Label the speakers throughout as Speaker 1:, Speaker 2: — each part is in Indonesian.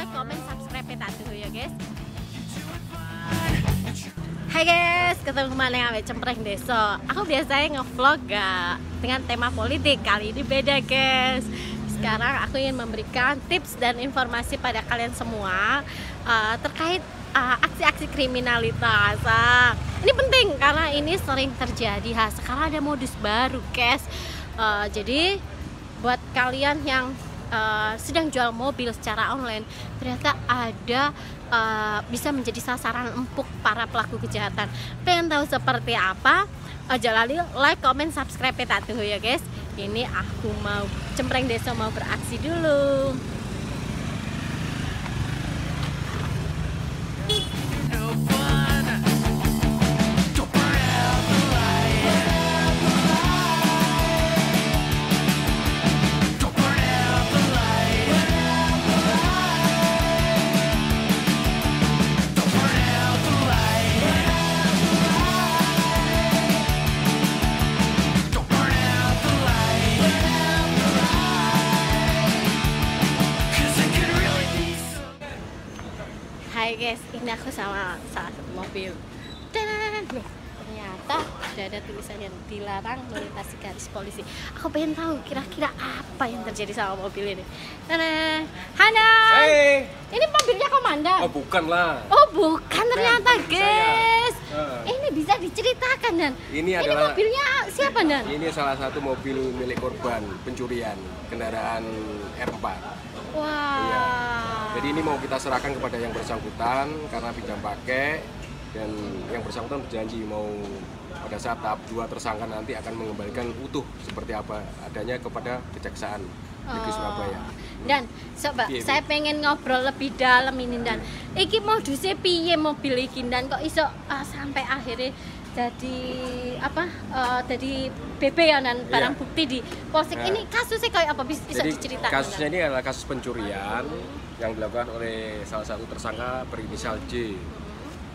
Speaker 1: like, comment, subscribe dulu ya guys. Hai guys, ketemu kembali dengan Cempreng Desa. Aku biasanya ngevlog gak dengan tema politik, kali ini beda guys. Sekarang aku ingin memberikan tips dan informasi pada kalian semua terkait aksi-aksi kriminalitas. Ini penting karena ini sering terjadi. Sekarang ada modus baru guys. Jadi buat kalian yang sedang jual mobil secara online, ternyata ada bisa menjadi sasaran empuk para pelaku kejahatan. Pengen tahu seperti apa? Jangan like, comment, subscribe dulu ya guys. Ini aku mau Cempreng Desa mau beraksi dulu. Hai guys, ini aku sama salah satu mobil. Dan ternyata sudah ada tulisan yang dilarang melintasi garis polisi. Aku pengen tahu kira-kira apa yang terjadi sama mobil ini. Hana,
Speaker 2: Hey.
Speaker 1: Ini mobilnya komandan?
Speaker 2: Oh bukan lah.
Speaker 1: Oh bukan ternyata guys.
Speaker 2: Saya.
Speaker 1: Ini bisa diceritakan Dan.
Speaker 2: Ini adalah
Speaker 1: mobilnya siapa Dan?
Speaker 2: Ini salah satu mobil milik korban pencurian kendaraan R4.
Speaker 1: Wah.
Speaker 2: Iya. Jadi ini mau kita serahkan kepada yang bersangkutan karena pinjam pakai, dan yang bersangkutan berjanji mau pada saat tahap 2 tersangka nanti akan mengembalikan utuh seperti apa adanya kepada Kejaksaan Negeri Surabaya.
Speaker 1: Dan coba saya pengen ngobrol lebih dalam ini Dan. Iki modusnya piye mobil iki Dan kok iso sampai akhirnya jadi apa? Jadi BB ya Dan barang bukti di Polsek. Ini kasusnya kayak apa bisa diceritakan?
Speaker 2: Kasusnya ini adalah kasus pencurian yang dilakukan oleh salah satu tersangka berinisial J.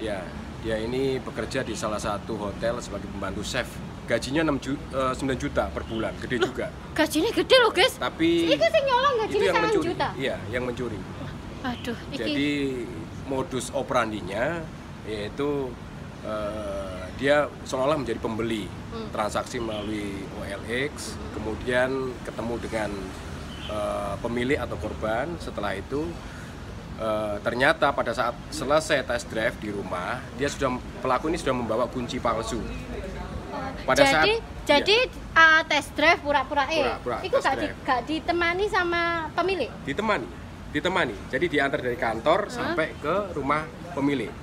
Speaker 2: Ya, dia ini bekerja di salah satu hotel sebagai pembantu chef. Gajinya 9 juta per bulan, gede juga.
Speaker 1: Gajinya gede loh guys.
Speaker 2: Tapi
Speaker 1: itu sing nyolong gajinya 9 juta.
Speaker 2: Iya, yang mencuri.
Speaker 1: Aduh, iki.
Speaker 2: Jadi modus operandinya yaitu dia seolah-olah menjadi pembeli, transaksi melalui OLX, kemudian ketemu dengan pemilik atau korban. Setelah itu ternyata pada saat selesai test drive di rumah, pelaku ini sudah membawa kunci palsu.
Speaker 1: Jadi test drive pura-pura itu gak ditemani sama pemilik?
Speaker 2: Ditemani. Jadi diantar dari kantor sampai ke rumah pemilik.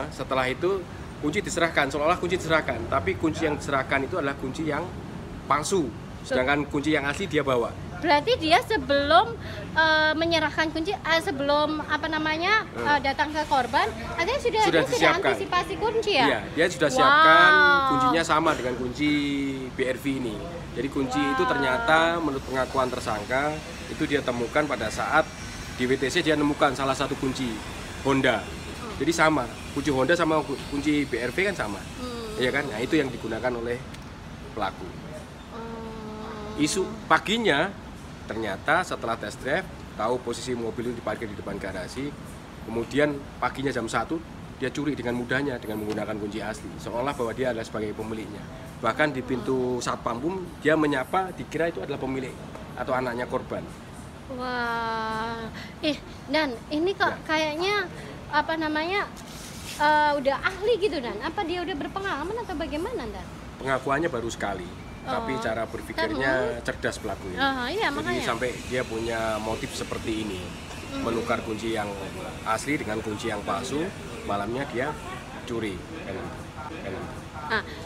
Speaker 2: Setelah itu kunci diserahkan, seolah-olah kunci diserahkan, tapi kunci yang diserahkan itu adalah kunci yang palsu, sedangkan kunci yang asli dia bawa.
Speaker 1: Berarti dia sebelum menyerahkan kunci, sebelum datang ke korban, artinya sudah antisipasi kunci ya?
Speaker 2: Iya, dia sudah siapkan kuncinya sama dengan kunci BRV ini. Jadi kunci itu ternyata menurut pengakuan tersangka itu dia temukan pada saat di WTC, dia nemukan salah satu kunci Honda. Jadi sama, kunci Honda sama kunci BRV kan sama, iya kan? Nah itu yang digunakan oleh pelaku. Isu paginya ternyata setelah test drive tahu posisi mobil itu diparkir di depan garasi, kemudian paginya jam 1 dia curi dengan mudahnya dengan menggunakan kunci asli, seolah bahwa dia adalah sebagai pemiliknya. Bahkan di pintu satpam pun dia menyapa, dikira itu adalah pemilik atau anaknya korban.
Speaker 1: Wah, Dan ini kok kayaknya udah ahli gitu Dan? Apa dia udah berpengalaman atau bagaimana Dan?
Speaker 2: Pengakuannya baru sekali, tapi cara berpikirnya cerdas pelaku ini.
Speaker 1: Iya,
Speaker 2: jadi
Speaker 1: makanya.
Speaker 2: sampai dia punya motif seperti ini, menukar kunci yang asli dengan kunci yang palsu, malamnya dia curi.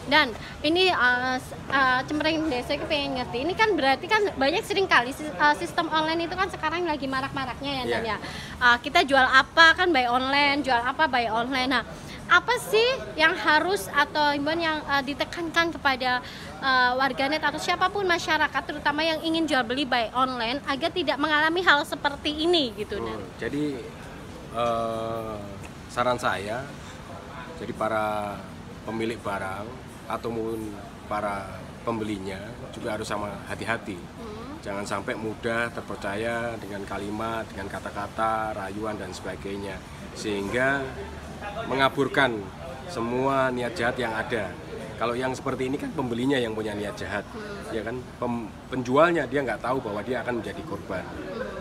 Speaker 1: Dan ini Cempreng Desa itu pengen ngerti. Ini kan berarti kan banyak sering kali sistem online itu kan sekarang lagi marak-maraknya ya Dan ya. Kita jual apa kan buy online, jual apa buy online. Nah, apa sih yang harus atau himbauan yang ditekankan kepada warganet atau siapapun masyarakat terutama yang ingin jual beli buy online agar tidak mengalami hal seperti ini gitu Dan?
Speaker 2: Jadi saran saya, jadi para pemilik barang atau para pembelinya juga harus sama hati-hati. Jangan sampai mudah terpercaya dengan kalimat, dengan kata-kata, rayuan dan sebagainya, sehingga mengaburkan semua niat jahat yang ada. Kalau yang seperti ini kan pembelinya yang punya niat jahat, ya kan. Penjualnya dia nggak tahu bahwa dia akan menjadi korban.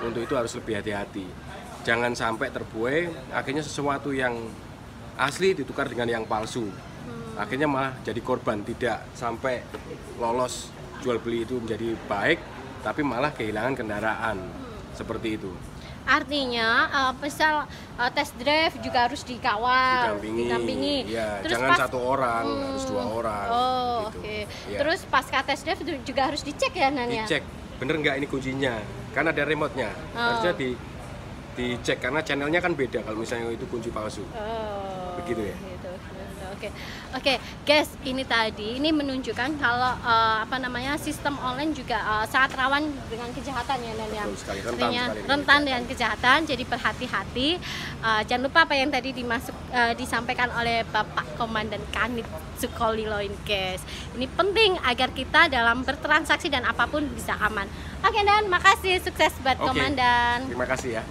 Speaker 2: Untuk itu harus lebih hati-hati. Jangan sampai terbuai, akhirnya sesuatu yang asli ditukar dengan yang palsu. Akhirnya malah jadi korban, tidak sampai lolos jual beli itu menjadi baik, tapi malah kehilangan kendaraan. Seperti itu.
Speaker 1: Artinya misal test drive juga harus dikawal, didampingi.
Speaker 2: Ya,
Speaker 1: terus
Speaker 2: jangan satu orang, harus 2 orang.
Speaker 1: Oh,
Speaker 2: gitu.
Speaker 1: oke.
Speaker 2: Ya.
Speaker 1: Terus pasca test drive itu juga harus dicek ya Nan ya?
Speaker 2: Dicek, bener nggak ini kuncinya? Kan ada remote-nya, harusnya dicek karena channelnya kan beda kalau misalnya itu kunci palsu. Begitu ya.
Speaker 1: Gitu. Oke, guys, ini menunjukkan kalau sistem online juga sangat rawan dengan kejahatan ya Nan ya.
Speaker 2: Betul sekali,
Speaker 1: rentan dengan kejahatan, jadi berhati-hati. Jangan lupa apa yang tadi disampaikan oleh Bapak Komandan Kanit Sukolilo ini, guys. Ini penting agar kita dalam bertransaksi dan apapun bisa aman. Oke, Dan, makasih, sukses buat Komandan.
Speaker 2: Terima kasih ya.